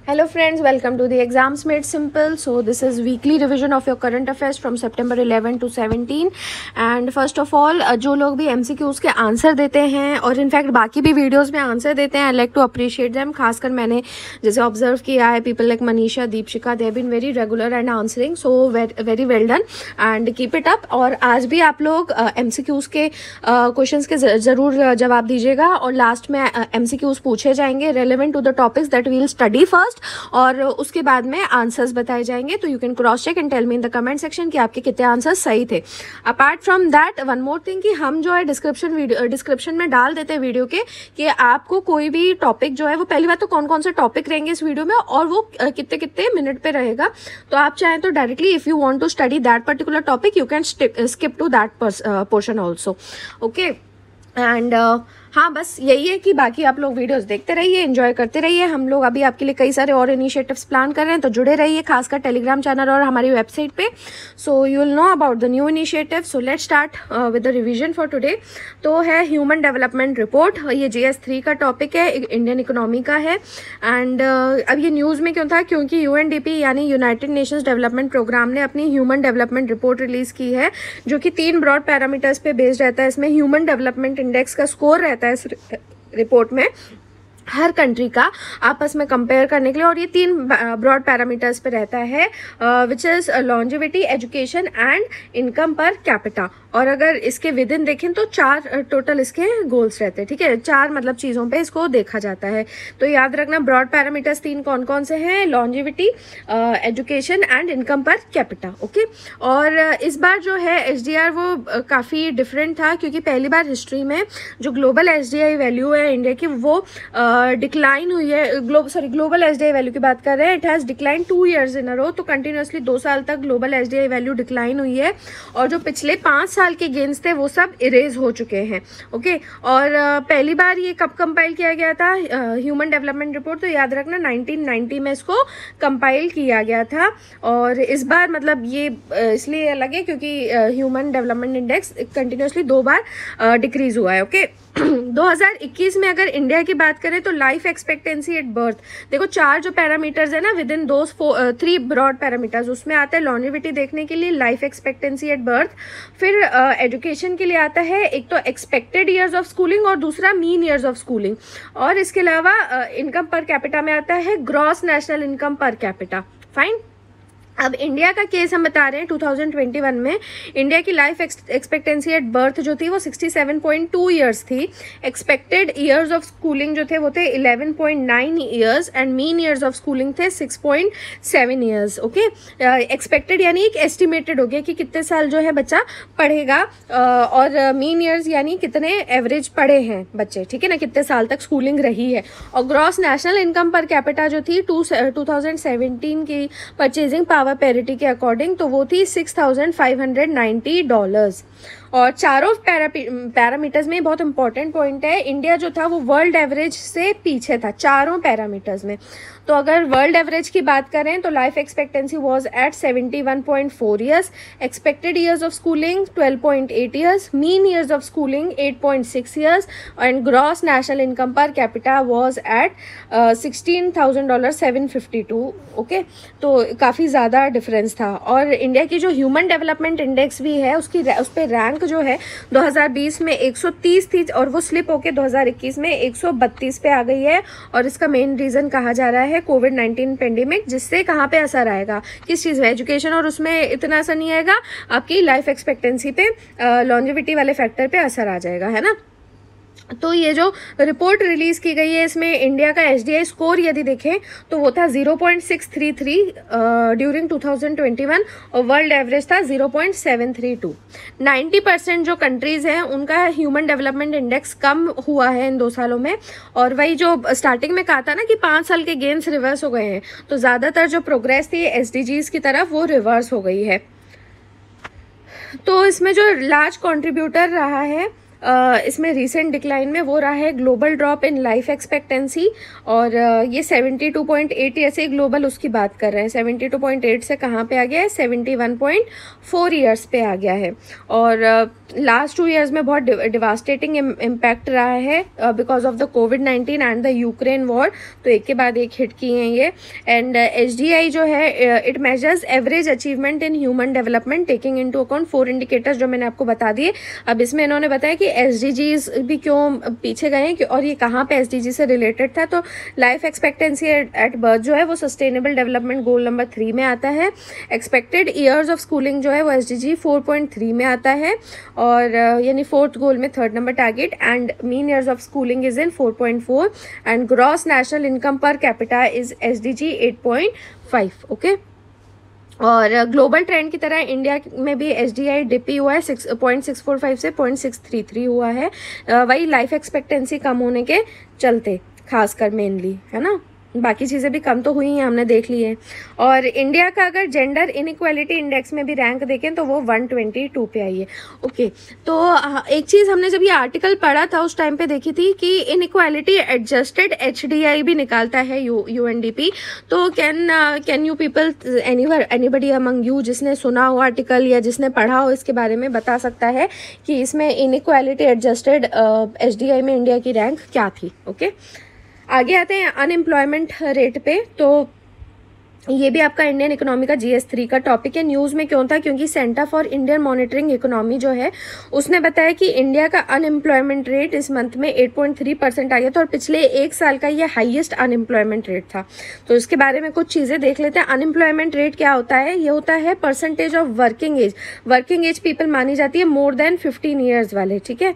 Hello friends, welcome to the Exams Made Simple. So this is weekly revision of your current affairs from September 11 to 17. And first of all, जो लोग भी MCQs के answer देते हैं और in fact बाकी भी वीडियोस में आंसर देते हैं, I like to appreciate them. खासकर मैंने जैसे ऑब्जर्व किया है, people like Manisha, Deepshikha, they have been very regular and answering, so very well done and keep it up. और आज भी आप लोग MCQs के क्वेश्चंस के ज़रूर जवाब दीजिएगा और लास्ट में MCQs पूछे जाएंगे relevant to the topics that we will study first, और उसके बाद में आंसर्स बताए जाएंगे. तो you can cross check and tell me in the comment section कि आपके कितने आंसर्स सही थे. Apart from that, one more thing कि हम जो है डिस्क्रिप्शन में डाल देते हैं वीडियो के कि आपको कोई भी टॉपिक जो है वो, पहली बात तो कौन कौन से टॉपिक रहेंगे इस वीडियो में और वो कितने कितने मिनट पे रहेगा. तो आप चाहें तो directly if you want to study that particular topic you can skip to that portion also. Okay and हाँ, बस यही है कि बाकी आप लोग वीडियोस देखते रहिए, एंजॉय करते रहिए. हम लोग अभी आपके लिए कई सारे और इनिशिएटिव्स प्लान कर रहे हैं, तो जुड़े रहिए खासकर टेलीग्राम चैनल और हमारी वेबसाइट पे. So you will know about the new initiative. So let's start with the revision for today. तो है ह्यूमन डेवलपमेंट रिपोर्ट. ये GS3 का टॉपिक है, इंडियन इकोनॉमी का है. एंड अब ये न्यूज़ में क्यों था, क्योंकि UNDP यानी यूनाइटेड नेशंस डेवलपमेंट प्रोग्राम ने अपनी ह्यूमन डेवलपमेंट रिपोर्ट रिलीज की है, जो कि 3 ब्रॉड पैरामीटर्स पे बेस्ड रहता है. इसमें ह्यूमन डेवलपमेंट इंडेक्स का स्कोर रहता है इस रिपोर्ट में, हर कंट्री का आपस में कंपेयर करने के लिए. और ये 3 ब्रॉड पैरामीटर्स पे रहता है, which is longevity, education and income per capita. और अगर इसके विद इन देखें तो 4 टोटल इसके गोल्स रहते हैं. ठीक है, 4 मतलब चीज़ों पे इसको देखा जाता है. तो याद रखना ब्रॉड पैरामीटर्स 3 कौन कौन से हैं: longevity, education and income per capita. Okay, और इस बार जो है SDR वो काफ़ी डिफरेंट था, क्योंकि पहली बार हिस्ट्री में जो ग्लोबल SDI वैल्यू है इंडिया की वो डिक्लाइन हुई है. ग्लोबल SDI वैल्यू की बात कर रहे हैं. इट हैज़ डिक्लाइन 2 years इन अ रो. तो कंटिन्यूसली 2 साल तक ग्लोबल SDI वैल्यू डिक्लाइन हुई है, और जो पिछले 5 साल के गेन्स थे वो सब इरेज हो चुके हैं. ओके, और पहली बार ये कब कंपाइल किया गया था ह्यूमन डेवलपमेंट रिपोर्ट, तो याद रखना 1990 में इसको कंपाइल किया गया था. और इस बार मतलब ये इसलिए अलग है क्योंकि ह्यूमन डेवलपमेंट इंडेक्स कंटिन्यूसली 2 बार डिक्रीज हुआ है. ओके 2021 में अगर इंडिया की बात करें तो लाइफ एक्सपेक्टेंसी एट बर्थ, देखो 4 जो पैरामीटर्स है ना विद इन दो 3 ब्रॉड पैरामीटर्स, उसमें आता है लॉन्जिविटी देखने के लिए, लाइफ एक्सपेक्टेंसी एट बर्थ. फिर एजुकेशन के लिए आता है एक तो एक्सपेक्टेड ईयर्स ऑफ स्कूलिंग और दूसरा मीन ईयर्स ऑफ स्कूलिंग. और इसके अलावा इनकम पर कैपिटा में आता है gross national income per capita. Fine. अब इंडिया का केस हम बता रहे हैं 2021 में इंडिया की लाइफ एक्सपेक्टेंसी एट बर्थ जो थी वो 67.2 ईयर्स थी. एक्सपेक्टेड ईयर्स ऑफ स्कूलिंग जो थे वो थे 11.9 years and mean years of schooling थे 6.7 ईयर्स. ओके, एक्सपेक्टेड यानी एक एस्टिमेटेड हो गया कि कितने साल जो है बच्चा पढ़ेगा, और मीन ईयर्स यानी कितने एवरेज पढ़े हैं बच्चे. ठीक है ना, कितने साल तक स्कूलिंग रही है. और gross national income per capita जो थी 2017 की परचेजिंग पावर पैरिटी के अकॉर्डिंग तो वो थी $6,590. और चारों पैरामीटर्स में बहुत इंपॉर्टेंट पॉइंट है, इंडिया जो था वो वर्ल्ड एवरेज से पीछे था चारों पैरामीटर्स में. तो अगर वर्ल्ड एवरेज की बात करें तो life expectancy was at 71.4 years, expected years of schooling 12.8 years, mean years of schooling 8.6 years, and gross national income per capita was at $16,752. Okay, तो काफ़ी ज़्यादा डिफरेंस था. और इंडिया की जो ह्यूमन डेवलपमेंट इंडेक्स भी है उस पर रैंक जो है 2020 में 130 थी और वो स्लिप होके 2021 में 132 पे आ गई है. और इसका मेन रीज़न कहा जा रहा है कोविड-19 पेंडेमिक, जिससे कहाँ पे असर आएगा, किस चीज़ में, एजुकेशन, और उसमें इतना असर नहीं आएगा, आपकी लाइफ एक्सपेक्टेंसी पे, लॉन्जिविटी वाले फैक्टर पे असर आ जाएगा, है ना. तो ये जो रिपोर्ट रिलीज की गई है इसमें इंडिया का SDI स्कोर यदि देखें तो वो था 0.633 ड्यूरिंग 2021 और वर्ल्ड एवरेज था 0.732. 90% जो कंट्रीज हैं उनका ह्यूमन डेवलपमेंट इंडेक्स कम हुआ है इन 2 सालों में. और वही जो स्टार्टिंग में कहा था ना कि 5 साल के गेन्स रिवर्स हो गए हैं, तो ज़्यादातर जो प्रोग्रेस थी SDGs की तरफ वो रिवर्स हो गई है. तो इसमें जो लार्ज कॉन्ट्रीब्यूटर रहा है इसमें रिसेंट डिक्लाइन में वो रहा है global drop in life expectancy, और ये 72.8 ऐसे ग्लोबल उसकी बात कर रहे हैं। 72.8 से कहाँ पे आ गया है, 71.4 ईयर्स पे आ गया है। और लास्ट 2 ईयर्स में बहुत डिवास्टेटिंग इम्पैक्ट रहा है because of the covid and the Ukraine war. तो एक के बाद एक हिट किए हैं ये। एंड HDI जो है it measures average achievement in human development taking into account 4 indicators जो मैंने आपको बता दिए। अब इसमें इन्होंने बताया कि SDGs भी क्यों पीछे गए हैं और ये कहाँ पे SDG से रिलेटेड था। तो लाइफ एक्सपेक्टेंसी एट बर्थ जो है वो सस्टेनेबल डेवलपमेंट गोल नंबर 3 में आता है। एक्सपेक्टेड ईयर्स ऑफ स्कूलिंग जो है वो SDG 4.3 में आता है, और यानी 4th गोल में 3rd number target. And mean years of schooling is in 4.4 and gross national income per capita is SDG 8.5। Okay, और ग्लोबल ट्रेंड की तरह इंडिया में भी HDI डिप ही हुआ है, 6.645 से 0.633 हुआ है। वही लाइफ एक्सपेक्टेंसी कम होने के चलते खासकर मेनली, है ना। बाकी चीज़ें भी कम तो हुई हैं, हमने देख ली है। और इंडिया का अगर जेंडर इनइक्वालिटी इंडेक्स में भी रैंक देखें तो वो 122 पे आई है। ओके, तो एक चीज़ हमने जब ये आर्टिकल पढ़ा था उस टाइम पे देखी थी कि इनइक्वालिटी एडजस्टेड HDI भी निकालता है UNDP। तो can you people anybody among you जिसने सुना हो आर्टिकल या जिसने पढ़ा हो इसके बारे में बता सकता है कि इसमें इनइक्वालिटी एडजस्टेड HDI में इंडिया की रैंक क्या थी। ओके, आगे आते हैं अनएम्प्लॉयमेंट रेट पे। तो ये भी आपका इंडियन इकोनॉमी का GS3 का टॉपिक है। न्यूज़ में क्यों था, क्योंकि centre for Indian monitoring economy जो है उसने बताया कि इंडिया का अनएम्प्लॉयमेंट रेट इस मंथ में 8.3% आ गया था और पिछले एक साल का ये हाईएस्ट अनएम्प्लॉयमेंट रेट था। तो इसके बारे में कुछ चीज़ें देख लेते हैं। अनएम्प्लॉयमेंट रेट क्या होता है, ये होता है percentage of working age. Working age people मानी जाती है मोर देन 15 ईयर्स वाले, ठीक है,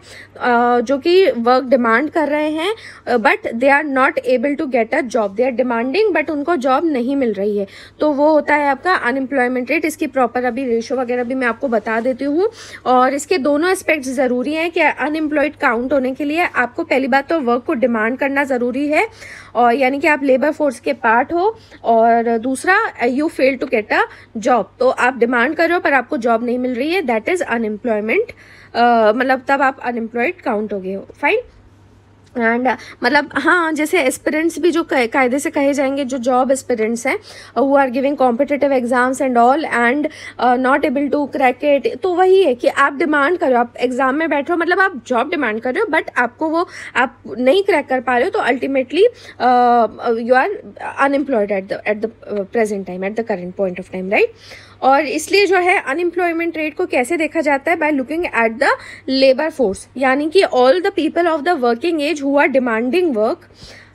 जो कि वर्क डिमांड कर रहे हैं but they are not able to get a job. They are demanding but उनको जॉब नहीं मिल रही है, तो वो होता है आपका अनएम्प्लॉयमेंट रेट। इसकी प्रॉपर अभी रेशो वगैरह भी मैं आपको बता देती हूँ। और इसके दोनों एस्पेक्ट्स जरूरी हैं कि अनएम्प्लॉयड काउंट होने के लिए आपको पहली बात तो वर्क को डिमांड करना जरूरी है, और यानी कि आप लेबर फोर्स के पार्ट हो, और दूसरा you fail to get a job. तो आप डिमांड कर रहे हो पर आपको जॉब नहीं मिल रही है, दैट इज अनएम्प्लॉयमेंट, मतलब तब आप अनएम्प्लॉयड काउंट हो गए हो। फाइन। एंड मतलब हाँ, जैसे एस्पिरेंट्स भी जो कायदे से कहे जाएंगे, जो जॉब एस्पिरेंट्स हैं who are giving competitive exams and all and not able to crack it, तो वही है कि आप डिमांड कर रहे हो, आप एग्जाम में बैठे हो, मतलब आप जॉब डिमांड कर रहे हो बट आपको वो आप नहीं क्रैक कर पा रहे हो, तो ultimately you are unemployed at the present time, at the current point of time, right. और इसलिए जो है अनएम्प्लॉयमेंट रेट को कैसे देखा जाता है, by looking at the labour force, यानी कि all the people of the working age who are demanding work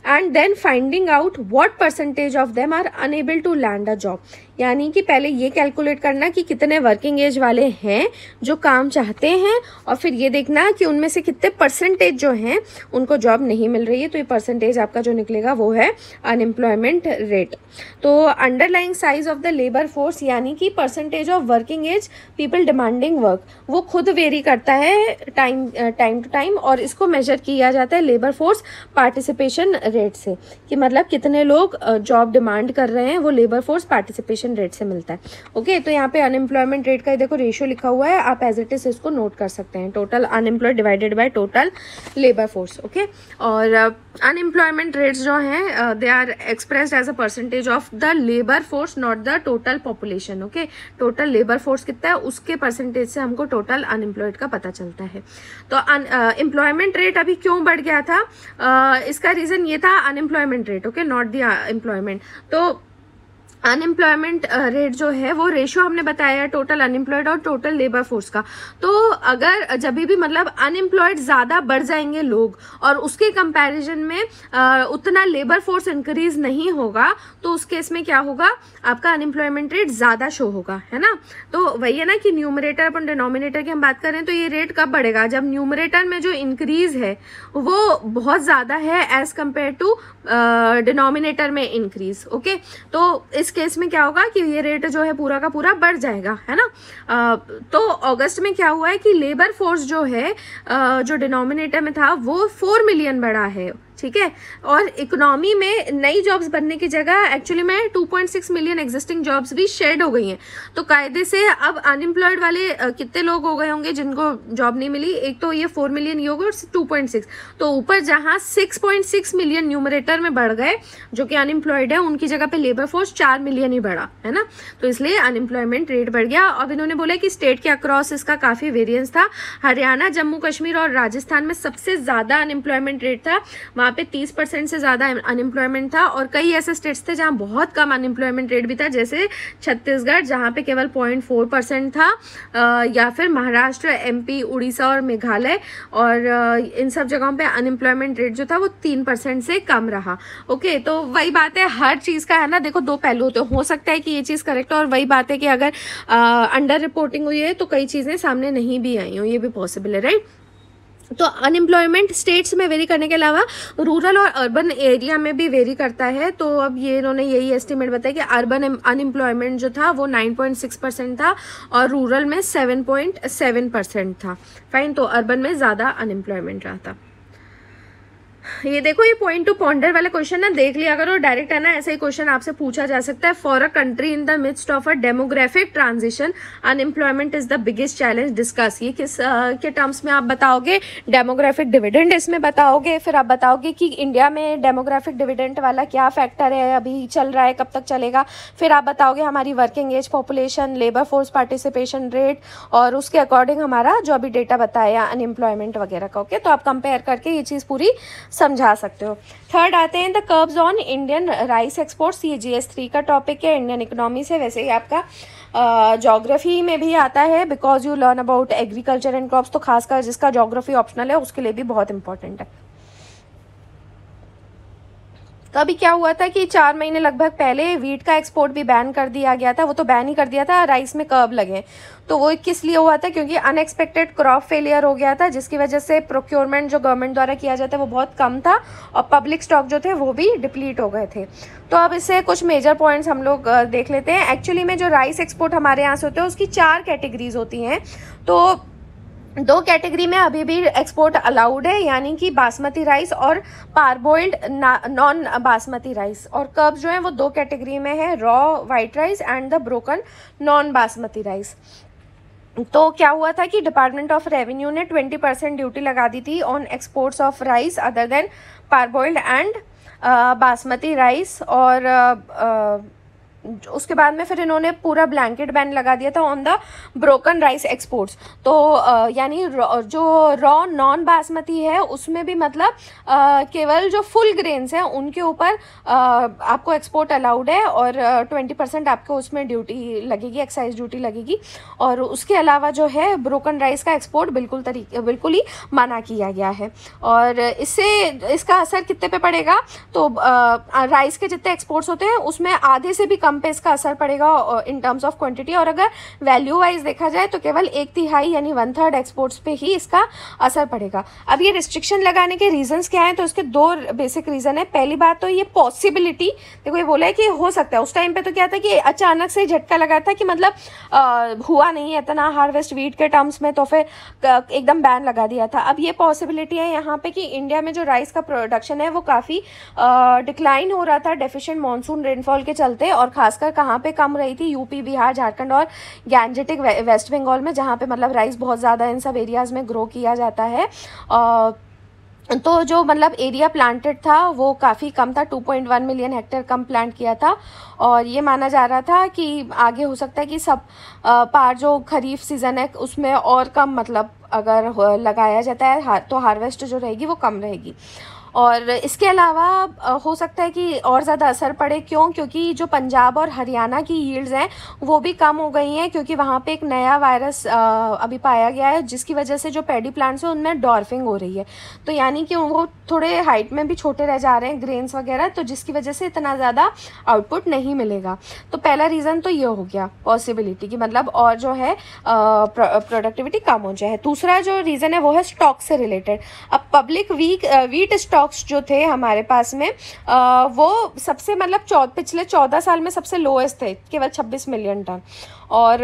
and then finding out what percentage of them are unable to land a job. यानी कि पहले ये calculate करना कि कितने working as वाले हैं जो काम चाहते हैं, और फिर ये देखना कि उनमें से कितने परसेंटेज जो हैं उनको जॉब नहीं मिल रही है। तो ये परसेंटेज आपका जो निकलेगा वो है अनएम्प्लॉयमेंट रेट। तो underlying size of the labour force, यानी कि percentage of working age people demanding work, वो खुद वेरी करता है टाइम टू टाइम, और इसको मेजर किया जाता है लेबर फोर्स पार्टिसिपेशन रेट से, कि मतलब कितने लोग जॉब डिमांड कर रहे हैं, वो लेबर फोर्स पार्टिसिपेशन रेट से मिलता है। ओके, तो यहाँ पे अनएम्प्लॉयमेंट रेट का देखो रेशियो लिखा हुआ है, आप एज इट इज इसको नोट कर सकते हैं, total unemployed divided by total labour force. Okay, और अनएम्प्लॉयमेंट रेट्स जो हैं they are expressed as a percentage of the labour force, not the total population. Okay, total labour force कितना है उसके परसेंटेज से हमको टोटल अनएम्प्लॉयड का पता चलता है। तो एम्प्लॉयमेंट रेट अभी क्यों बढ़ गया था, इसका रीजन ये था unemployment rate, okay, not the employment. तो अनएम्प्लॉयमेंट रेट जो है वो रेशियो हमने बताया है टोटल अनएम्प्लॉयड और टोटल लेबर फोर्स का। तो अगर जब भी मतलब अनएम्प्लॉयड ज़्यादा बढ़ जाएंगे लोग और उसके कंपैरिजन में उतना लेबर फोर्स इंक्रीज नहीं होगा, तो उस केस में क्या होगा, आपका अनएम्प्लॉयमेंट रेट ज़्यादा शो होगा, है ना। तो वही है ना कि न्यूमरेटर अपन डिनोमिनेटर की हम बात करें तो ये रेट कब बढ़ेगा, जब न्यूमरेटर में जो इंक्रीज है वो बहुत ज़्यादा है एज कम्पेयर टू डिनोमिनेटर में इंक्रीज। ओके, तो इस केस में क्या होगा कि ये रेट जो है पूरा का पूरा बढ़ जाएगा, है ना। तो अगस्त में क्या हुआ है कि लेबर फोर्स जो है जो डिनोमिनेटर में था वो 4 मिलियन बढ़ा है, ठीक है। और इकोनॉमी में नई जॉब्स बनने की जगह एक्चुअली में 2.6 मिलियन एग्जिस्टिंग जॉब्स भी शेड हो गई हैं। तो कायदे से अब अनएम्प्लॉयड वाले कितने लोग हो गए होंगे जिनको जॉब नहीं मिली, एक तो ये 4 मिलियन ही होगा और 2.6, तो ऊपर जहां 6.6 मिलियन न्यूमरेटर में बढ़ गए जो कि अनएम्प्लॉयड है, उनकी जगह पे लेबर फोर्स 4 मिलियन ही बढ़ा है ना, तो इसलिए अनएम्प्लॉयमेंट रेट बढ़ गया। अब इन्होंने बोला कि स्टेट के अक्रॉस इसका काफी वेरिएंस था। हरियाणा, जम्मू कश्मीर और राजस्थान में सबसे ज्यादा अनएम्प्लॉयमेंट रेट था, वहां पे 30% से ज्यादा अनएम्प्लॉयमेंट था। और कई ऐसे स्टेट्स थे जहां बहुत कम अनएम्प्लॉयमेंट रेट भी था, जैसे छत्तीसगढ़ जहां पे केवल 0.4% था, या फिर महाराष्ट्र, एमपी, उड़ीसा और मेघालय, और इन सब जगहों पे अनएम्प्लॉयमेंट रेट जो था वो 3% से कम रहा। ओके, तो वही बात है, हर चीज का है ना, देखो दो पहलू होते, हो सकता है कि ये चीज करेक्ट है, और वही बात है कि अगर अंडर रिपोर्टिंग हुई है तो कई चीजें सामने नहीं भी आई हो, ये भी पॉसिबल है, राइट। तो अनएम्प्लॉयमेंट स्टेट्स में वेरी करने के अलावा रूरल और अर्बन एरिया में भी वेरी करता है। तो अब ये इन्होंने यही एस्टिमेट बताया कि अर्बन अनएम्प्लॉयमेंट जो था वो 9.6% था और रूरल में 7.7% था। फाइन, तो अर्बन में ज़्यादा अनएम्प्लॉयमेंट रहा था। ये देखो, ये पॉइंट टू पॉन्डर वाला क्वेश्चन ना देख लिया करो, डायरेक्ट है ना, ऐसा ही क्वेश्चन आपसे पूछा जा सकता है। For a country in the midst of a demographic transition unemployment is the biggest challenge, discuss. ये किस के टर्म्स में आप बताओगे? डेमोग्राफिक डिविडेंड इसमें बताओगे, फिर आप बताओगे कि इंडिया में डेमोग्राफिक डिविडेंड वाला क्या फैक्टर है, अभी चल रहा है, कब तक चलेगा, फिर आप बताओगे हमारी working age population, labour force participation rate, और उसके अकॉर्डिंग हमारा जो अभी डेटा बताया अनएम्प्लॉयमेंट वगैरह का। ओके, तो आप कंपेयर करके ये चीज़ पूरी समझा सकते हो। थर्ड आते हैं the curves on Indian rice exports. ये GS3 का टॉपिक है, इंडियन इकोनॉमी से। वैसे ही आपका ज्योग्राफी में भी आता है, because you learn about agriculture and crops, तो खासकर जिसका ज्योग्राफी ऑप्शनल है उसके लिए भी बहुत इंपॉर्टेंट है। तो अभी क्या हुआ था कि 4 महीने लगभग पहले वीट का एक्सपोर्ट भी बैन कर दिया गया था, वो तो बैन ही कर दिया था, राइस में कर्व लगे। तो वो किस लिए हुआ था? क्योंकि अनएक्सपेक्टेड क्रॉप फेलियर हो गया था, जिसकी वजह से प्रोक्योरमेंट जो गवर्नमेंट द्वारा किया जाता है वो बहुत कम था, और पब्लिक स्टॉक जो थे वो भी डिप्लीट हो गए थे। तो अब इससे कुछ मेजर पॉइंट्स हम लोग देख लेते हैं। एक्चुअली में जो राइस एक्सपोर्ट हमारे यहाँ से होते हैं उसकी 4 कैटेगरीज होती हैं। तो 2 कैटेगरी में अभी भी एक्सपोर्ट अलाउड है, यानी कि बासमती राइस और पारबॉइल्ड नॉन बासमती राइस। और कर्व्स जो है वो 2 कैटेगरी में है, raw white rice and the broken non basmati rice. तो क्या हुआ था कि डिपार्टमेंट ऑफ रेवेन्यू ने 20% ड्यूटी लगा दी थी on exports of rice other than parboiled and basmati rice. और उसके बाद में फिर इन्होंने पूरा ब्लैंकेट बैन लगा दिया था on the broken rice exports. तो यानी जो रॉ नॉन बासमती है उसमें भी मतलब केवल जो फुल ग्रेन्स हैं उनके ऊपर आपको एक्सपोर्ट अलाउड है, और 20% आपको उसमें ड्यूटी लगेगी, एक्साइज ड्यूटी लगेगी। और उसके अलावा जो है ब्रोकन राइस का एक्सपोर्ट बिल्कुल ही मना किया गया है। और इससे इसका असर कितने पे पड़ेगा? तो राइस के जितने एक्सपोर्ट्स होते हैं उसमें आधे से भी कम पे इसका असर पड़ेगा इन टर्म्स ऑफ क्वांटिटी, और अगर वैल्यू वाइज देखा जाए तो केवल 1/3 यानी 1/3 एक्सपोर्ट्स पे ही इसका असर पड़ेगा। अब ये रिस्ट्रिक्शन लगाने के रीजंस क्या हैं? तो इसके 2 बेसिक रीजन है। पहली बात तो ये पॉसिबिलिटी, देखो ये बोला है कि हो सकता है, उस टाइम पे तो क्या था कि अचानक से झटका लगा था कि मतलब हुआ नहीं है इतना हार्वेस्ट वीट के टर्म्स में, तो फिर एकदम बैन लगा दिया था। अब ये पॉसिबिलिटी है यहाँ पे कि इंडिया में जो राइस का प्रोडक्शन है वो काफ़ी डिक्लाइन हो रहा था डेफिशिएंट मानसून रेनफॉल के चलते, और खासकर कहाँ पे कम रही थी? यूपी, बिहार, झारखंड और गैंजेटिक वेस्ट बंगाल में, जहाँ पे मतलब राइस बहुत ज़्यादा इन सब एरियाज में ग्रो किया जाता है। तो जो मतलब एरिया प्लांटेड था वो काफ़ी कम था, 2.1 मिलियन हेक्टेयर कम प्लांट किया था। और ये माना जा रहा था कि आगे हो सकता है कि सब पार जो खरीफ सीज़न है उसमें और कम मतलब अगर लगाया जाता है तो हार्वेस्ट जो रहेगी वो कम रहेगी। और इसके अलावा हो सकता है कि और ज़्यादा असर पड़े। क्यों? क्योंकि जो पंजाब और हरियाणा की यील्ड्स हैं वो भी कम हो गई हैं, क्योंकि वहाँ पे एक नया वायरस अभी पाया गया है, जिसकी वजह से जो पैडी प्लांट्स हैं उनमें डॉर्फिंग हो रही है। तो यानी कि वो थोड़े हाइट में भी छोटे रह जा रहे हैं ग्रेन्स वगैरह, तो जिसकी वजह से इतना ज़्यादा आउटपुट नहीं मिलेगा। तो पहला रीज़न तो ये हो गया पॉसिबिलिटी की, मतलब और जो है प्रोडक्टिविटी कम हो जाए। दूसरा जो रीज़न है वो है स्टॉक से रिलेटेड। अब पब्लिक वीट स्टॉक्स जो थे हमारे पास में वो सबसे मतलब पिछले 14 साल में सबसे लोएस्ट थे, केवल 26 मिलियन टन। और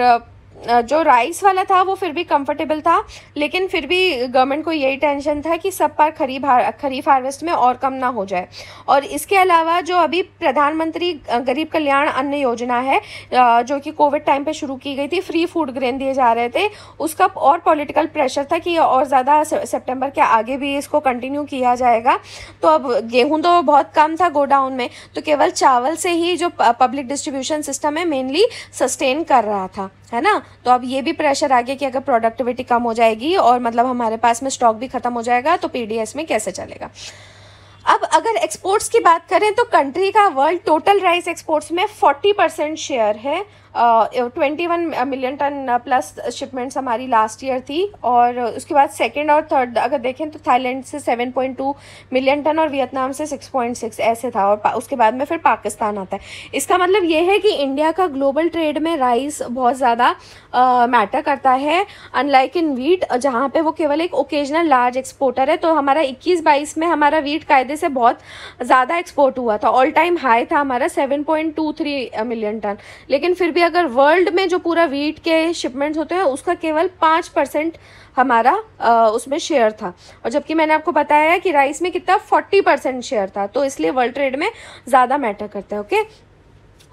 जो राइस वाला था वो फिर भी कंफर्टेबल था, लेकिन फिर भी गवर्नमेंट को यही टेंशन था कि सब पर खरीफ हार्वेस्ट में और कम ना हो जाए। और इसके अलावा जो अभी प्रधानमंत्री गरीब कल्याण अन्न योजना है, जो कि कोविड टाइम पे शुरू की गई थी, फ्री फूड ग्रेन दिए जा रहे थे, उसका और पॉलिटिकल प्रेशर था कि और ज़्यादा सितंबर के आगे भी इसको कंटिन्यू किया जाएगा। तो अब गेहूँ तो बहुत कम था गोडाउन में, तो केवल चावल से ही जो पब्लिक डिस्ट्रीब्यूशन सिस्टम है मेनली सस्टेन कर रहा था, है ना। तो अब ये भी प्रेशर आ गया कि अगर प्रोडक्टिविटी कम हो जाएगी और मतलब हमारे पास में स्टॉक भी खत्म हो जाएगा तो पीडीएस में कैसे चलेगा। अब अगर एक्सपोर्ट्स की बात करें तो कंट्री का वर्ल्ड टोटल राइस एक्सपोर्ट्स में 40% शेयर है। 21 मिलियन टन प्लस शिपमेंट्स हमारी लास्ट ईयर थी। और उसके बाद सेकंड और थर्ड अगर देखें तो थाईलैंड से 7.2 मिलियन टन और वियतनाम से 6.6 ऐसे था। और उसके बाद में फिर पाकिस्तान आता है। इसका मतलब ये है कि इंडिया का ग्लोबल ट्रेड में राइस बहुत ज़्यादा मैटर करता है, अनलाइक इन वीट जहाँ पे वो केवल एक ओकेजनल लार्ज एक्सपोर्टर है। तो हमारा 21-22 में हमारा वीट कायदे से बहुत ज़्यादा एक्सपोर्ट हुआ था, ऑल टाइम हाई था हमारा 7.23 मिलियन टन। लेकिन फिर भी अगर वर्ल्ड में जो पूरा वीट के शिपमेंट्स होते हैं उसका केवल 5% हमारा उसमें शेयर था। और जबकि मैंने आपको बताया है कि राइस में कितना 40% शेयर था। तो इसलिए वर्ल्ड ट्रेड में ज़्यादा मैटर करता है। ओके,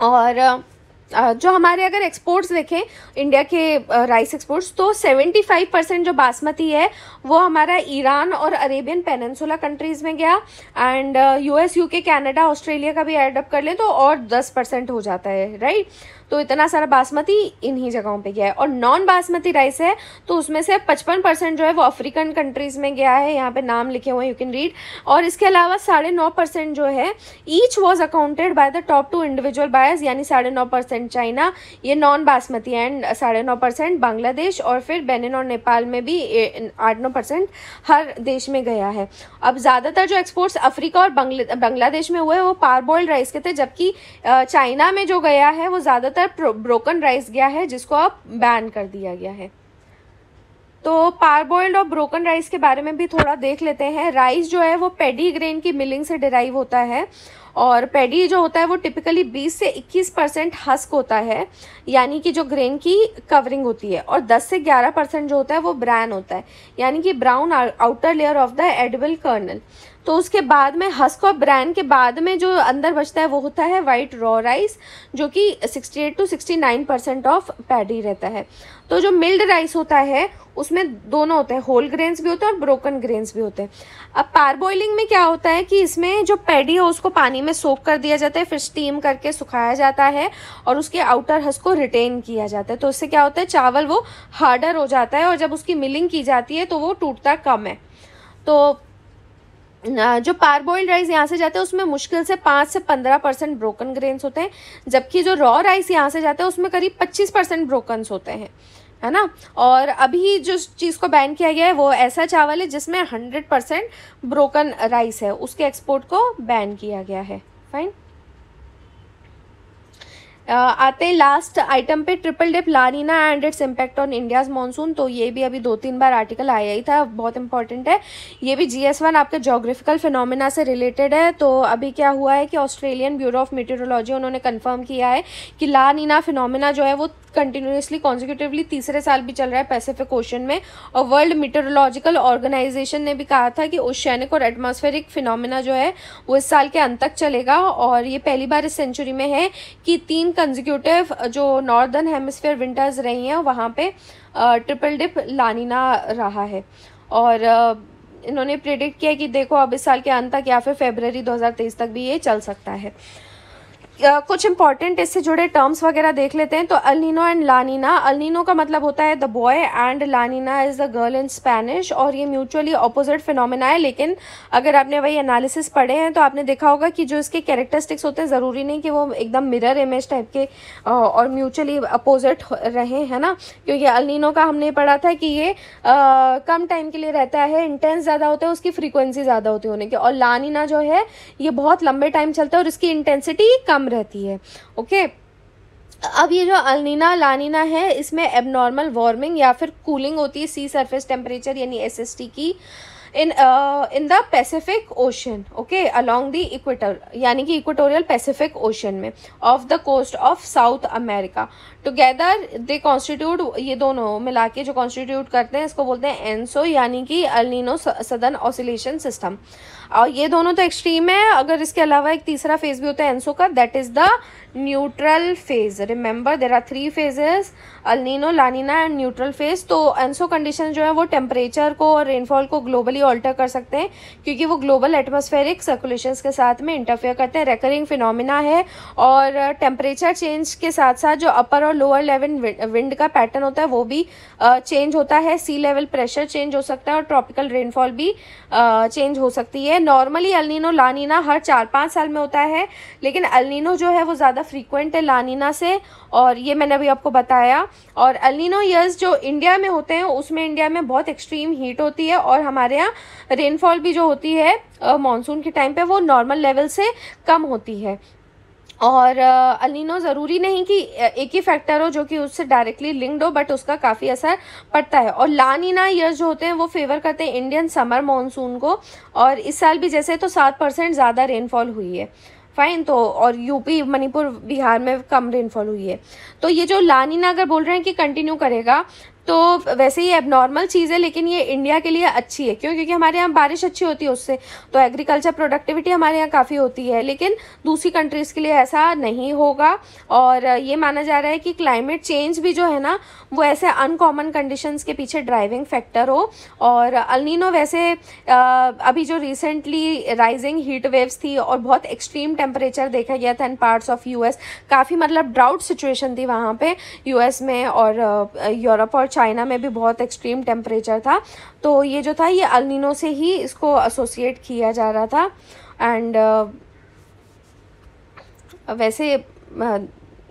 और जो हमारे अगर एक्सपोर्ट्स देखें इंडिया के राइस एक्सपोर्ट्स, तो 75% जो बासमती है वो हमारा ईरान और अरेबियन पेनिनसुला कंट्रीज़ में गया। And US, UK, Canada, Australia का भी ऐड अप कर लें तो और 10% हो जाता है, राइट। तो इतना सारा बासमती इन्हीं जगहों पे गया है। और नॉन बासमती राइस है तो उसमें से 55% जो है वो अफ्रीकन कंट्रीज़ में गया है, यहाँ पे नाम लिखे हुए हैं, यू कैन रीड। और इसके अलावा 9.5% जो है each was accounted by the top 2 individual buyers, यानी 9.5% चाइना, ये नॉन बासमती, एंड 9.5% बांग्लादेश, और फिर बेनिन और नेपाल में भी 8-9% हर देश में गया है। अब ज़्यादातर जो एक्सपोर्ट्स अफ्रीका और बांग्लादेश में हुए वो पारबॉइल्ड राइस के थे, जबकि चाइना में जो गया है वो ज़्यादातर ब्रोकन राइस गया है, जिसको अब बैन कर दिया गया है। तो पारबॉइल्ड और ब्रोकन राइस के बारे में भी थोड़ा देख लेते हैं। राइस जो है वो पैडी ग्रेन की मिलिंग से डिराइव होता है, और पैडी जो होता है वो टिपिकली 20 से 21% हस्क होता है, यानी कि जो ग्रेन की कवरिंग होती है, और 10 से 11% जो होता है वो ब्रैन होता है, यानी कि brown outer layer of the edible kernel. तो उसके बाद में हस्क और ब्रैन के बाद में जो अंदर बचता है वो होता है वाइट रॉ राइस, जो कि 68 to 69% ऑफ पैडी रहता है। तो जो मिल्ड राइस होता है उसमें दोनों होते हैं, होल ग्रेन्स भी होते हैं और ब्रोकन ग्रेन्स भी होते हैं। अब पारबॉइलिंग में क्या होता है कि इसमें जो पैडी है उसको पानी में सोक कर दिया जाता है, फिर स्टीम करके सुखाया जाता है और उसके आउटर हस्क को रिटेन किया जाता है। तो इससे क्या होता है, चावल वो हार्डर हो जाता है और जब उसकी मिलिंग की जाती है तो वो टूटता कम है। तो जो पारबॉइल्ड राइस यहाँ से जाते हैं उसमें मुश्किल से 5 से 15% ब्रोकन ग्रेन्स होते हैं, जबकि जो रॉ राइस यहाँ से जाता है उसमें करीब 25% ब्रोकन्स होते हैं, है ना। और अभी जो चीज़ को बैन किया गया है वो ऐसा चावल है जिसमें 100% ब्रोकन राइस है, उसके एक्सपोर्ट को बैन किया गया है। फाइन, आते हैं लास्ट आइटम पे, triple dip La Nina and its impact on India's monsoon. तो ये भी अभी 2-3 बार आर्टिकल आया ही था, बहुत इंपॉर्टेंट है। ये भी GS1 आपके जोग्राफिकल फिनोमिना से रिलेटेड है। तो अभी क्या हुआ है कि ऑस्ट्रेलियन ब्यूरो ऑफ मीटेरोलॉजी उन्होंने कंफर्म किया है कि ला नीना फिनोमिना जो है वो कंटिन्यूसली कॉन्जिक्यूटिवली तीसरे साल भी चल रहा है पैसिफिक ओशन में। और वर्ल्ड मीटेरोलॉजिकल ऑर्गेनाइजेशन ने भी कहा था कि ओशियानिक और एटमॉस्फेरिक फिनोमिना जो है वो इस साल के अंत तक चलेगा। और ये पहली बार इस सेंचुरी में है कि 3 कंजिक्यूटिव जो नॉर्दर्न हेमिस्फीयर विंटर्स रही हैं वहाँ पे ट्रिपल डिप ला नीना रहा है। और इन्होंने प्रेडिक्ट किया कि देखो अब इस साल के अंत तक या फिर फरवरी 2023 तक भी ये चल सकता है। कुछ इंपॉर्टेंट इससे जुड़े टर्म्स वगैरह देख लेते हैं। तो El Nino and La Nina, El Nino का मतलब होता है the boy and La Nina is the girl in Spanish, और ये म्यूचुअली अपोजिट फिनोमिना है। लेकिन अगर आपने वही एनालिसिस पढ़े हैं तो आपने देखा होगा कि जो इसके कैरेक्टरिस्टिक्स होते हैं ज़रूरी नहीं कि वो एकदम मिरर इमेज टाइप के और म्यूचुअली अपोजिट रहे, है ना। क्योंकि अल नीनो का हमने पढ़ा था कि ये कम टाइम के लिए रहता है, इंटेंस ज़्यादा होता है, उसकी फ्रीक्वेंसी ज़्यादा होती है होने की। और ला नीना जो है ये बहुत लंबे टाइम चलता है और इसकी इंटेंसिटी कम रहती है। ओके, अब ये जो अल नीना ला नीना है इसमें एबनॉर्मल वार्मिंग या फिर कूलिंग होती है सी सरफेस टेम्परेचर यानी SST की। In the Pacific Ocean, okay, along the equator, यानी कि इक्वेटोरियल पैसिफिक ओशन में off the coast of South America. Together they constitute, ये दोनों मिला के जो कॉन्स्टिट्यूट करते हैं इसको बोलते हैं एनसो, यानी कि El Nino southern oscillation system. और ये दोनों तो एक्सट्रीम है। अगर इसके अलावा एक तीसरा फेज भी होता है एनसो का, that is the neutral phase. Remember there are 3 phases, El Nino, La Nina and neutral phase. तो एनसो कंडीशन जो है वो टेम्परेचर को और रेनफॉल को ग्लोबली ऑल्टर कर सकते हैं, क्योंकि वो ग्लोबल एटमॉस्फेरिक सर्कुलेशंस के साथ में इंटरफेयर करते हैं। रेकरिंग फिनोमिना है, और टेम्परेचर चेंज के साथ साथ जो अपर और लोअर लेवल विंड का पैटर्न होता है वो भी चेंज होता है। सी लेवल प्रेशर चेंज हो सकता है और ट्रॉपिकल रेनफॉल भी चेंज हो सकती है। Normally L Nino La Neena हर 4-5 साल में होता है, लेकिन एल नीनो जो है वो ज़्यादा फ्रीक्वेंट है ला नीना से, और ये मैंने अभी आपको बताया। और एल नीनो ईयर्स जो इंडिया में होते हैं उसमें इंडिया में बहुत एक्सट्रीम हीट होती है, और हमारे यहाँ रेनफॉल भी जो होती है मानसून के टाइम पे वो नॉर्मल लेवल से कम होती है। और एल नीनो ज़रूरी नहीं कि एक ही फैक्टर हो जो कि उससे डायरेक्टली लिंक्ड हो, बट उसका काफ़ी असर पड़ता है। और ला नीना ईयर्स जो होते हैं वो फेवर करते हैं इंडियन समर मानसून को, और इस साल भी जैसे तो 7% ज़्यादा रेनफॉल हुई है, फाइन। तो और यूपी, मणिपुर, बिहार में कम रेनफॉल हुई है। तो ये जो ला नीना अगर बोल रहे हैं कि कंटिन्यू करेगा, तो वैसे ही एबनॉर्मल चीज़ है, लेकिन ये इंडिया के लिए अच्छी है। क्यों? क्योंकि हमारे यहाँ बारिश अच्छी होती है उससे, तो एग्रीकल्चर प्रोडक्टिविटी हमारे यहाँ काफ़ी होती है, लेकिन दूसरी कंट्रीज़ के लिए ऐसा नहीं होगा। और ये माना जा रहा है कि क्लाइमेट चेंज भी जो है ना वो ऐसे अनकॉमन कंडीशंस के पीछे ड्राइविंग फैक्टर हो। और एल नीनो वैसे अभी जो रिसेंटली राइजिंग हीट वेव्स थी और बहुत एक्सट्रीम टेम्परेचर देखा गया था इन पार्ट्स ऑफ यूएस, काफ़ी मतलब ड्राउट सिचुएशन थी वहाँ पे यूएस में, और यूरोप और चाइना में भी बहुत एक्सट्रीम टेम्परेचर था। तो ये जो था ये एल नीनो से ही इसको एसोसिएट किया जा रहा था। एंड वैसे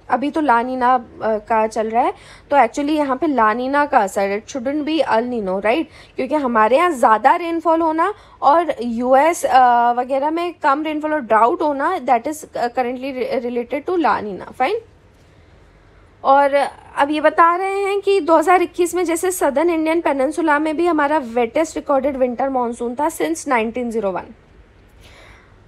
अभी तो ला नीना का चल रहा है, तो एक्चुअली यहाँ पे ला नीना का असर, it shouldn't be El Nino, right? क्योंकि हमारे यहाँ ज़्यादा रेनफॉल होना और यूएस वगैरह में कम रेनफॉल और ड्राउट होना, that is currently related to La Nina, fine. और अब ये बता रहे हैं कि 2021 में जैसे सदर्न इंडियन पेनिनसुला में भी हमारा वेटेस्ट रिकॉर्डेड विंटर मानसून था सिंस 1901।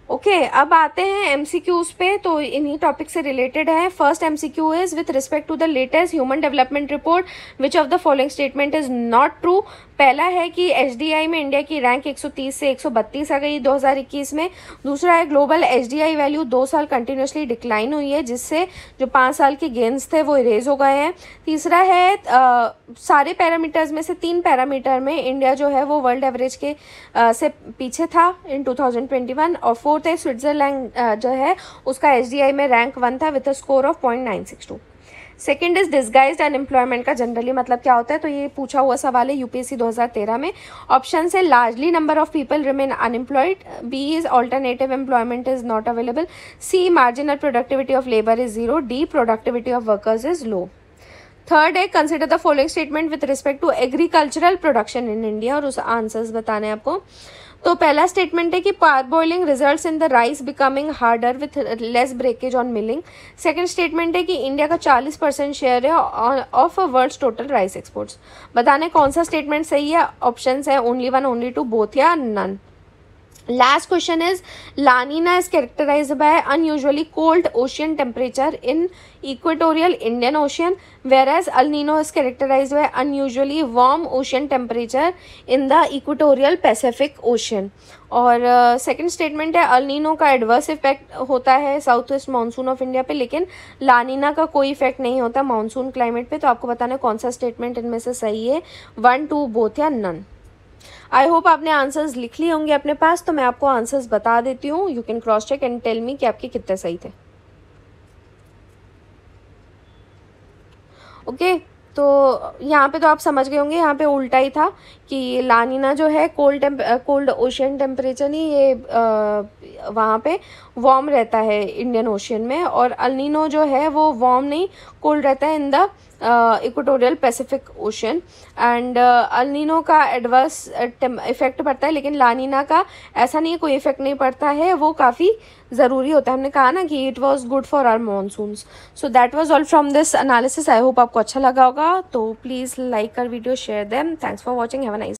ओके, अब आते हैं एमसीक्यूज पे, तो इन्हीं टॉपिक से रिलेटेड है। First MCQ is with respect to the latest human development report which of the following statement is not true. पहला है कि एचडीआई में इंडिया की रैंक 130 से 132 आ गई 2021 में। दूसरा है ग्लोबल एचडीआई वैल्यू 2 साल कंटिन्यूसली डिक्लाइन हुई है, जिससे जो 5 साल के गेन्स थे वो इरेज हो गए हैं। तीसरा है सारे पैरामीटर्स में से 3 पैरामीटर में इंडिया जो है वो वर्ल्ड एवरेज के से पीछे था इन 2021। और फोर्थ है स्विट्जरलैंड जो है उसका एचडीआई में रैंक 1 था with a score of 0.962। Second is disguised unemployment का जनरली मतलब क्या होता है, तो ये पूछा हुआ सवाल है यूपीएससी 2013 में। ऑप्शन से largely number of people remain unemployed, B is alternative employment is not available, C marginal productivity of labour is 0, D productivity of workers is low. Third है consider the following statement with respect to agricultural production in India, और उस answers बताने हैं आपको। तो पहला statement है कि parboiling results in the rice becoming harder with less breakage on milling. Second statement है कि इंडिया का 40% शेयर है of world's total rice exports. बताने कौन सा स्टेटमेंट सही है? ऑप्शंस है ओनली 1, ओनली 2, बोथ या none. Last question is La Nina is characterized by unusually cold ocean temperature in equatorial Indian Ocean, whereas El Nino is characterized by unusually warm ocean temperature in the equatorial Pacific Ocean. और second statement है El Nino का adverse effect होता है south west monsoon of India पे, लेकिन La Nina का कोई effect नहीं होता मानसून क्लाइमेट पे। तो आपको बताना है कौन सा स्टेटमेंट इनमें से सही है, 1, 2, बोथ या नन। आई होप आपने आंसर्स लिख लिए होंगे अपने पास, तो मैं आपको आंसर्स बता देती हूँ। You can cross check and tell me कि आपके कितने सही थे। ओके, तो यहाँ पे तो आप समझ गए होंगे, यहाँ पे उल्टा ही था कि ला नीना जो है कोल्ड ओशियन टेम्परेचर नहीं, ये वहाँ पे वार्म रहता है इंडियन ओशियन में, और एल नीनो जो है वो वार्म नहीं कोल्ड रहता है in the equatorial Pacific ocean. And El Nino का एडवर्स इफेक्ट पड़ता है, लेकिन ला नीना का ऐसा नहीं है, कोई इफेक्ट नहीं पड़ता है, वो काफ़ी ज़रूरी होता है। हमने कहा ना कि it was good for our monsoons. So that was all from this analysis. I hope आपको अच्छा लगा होगा, तो प्लीज़ लाइक कर video, share them. Thanks for watching, have a nice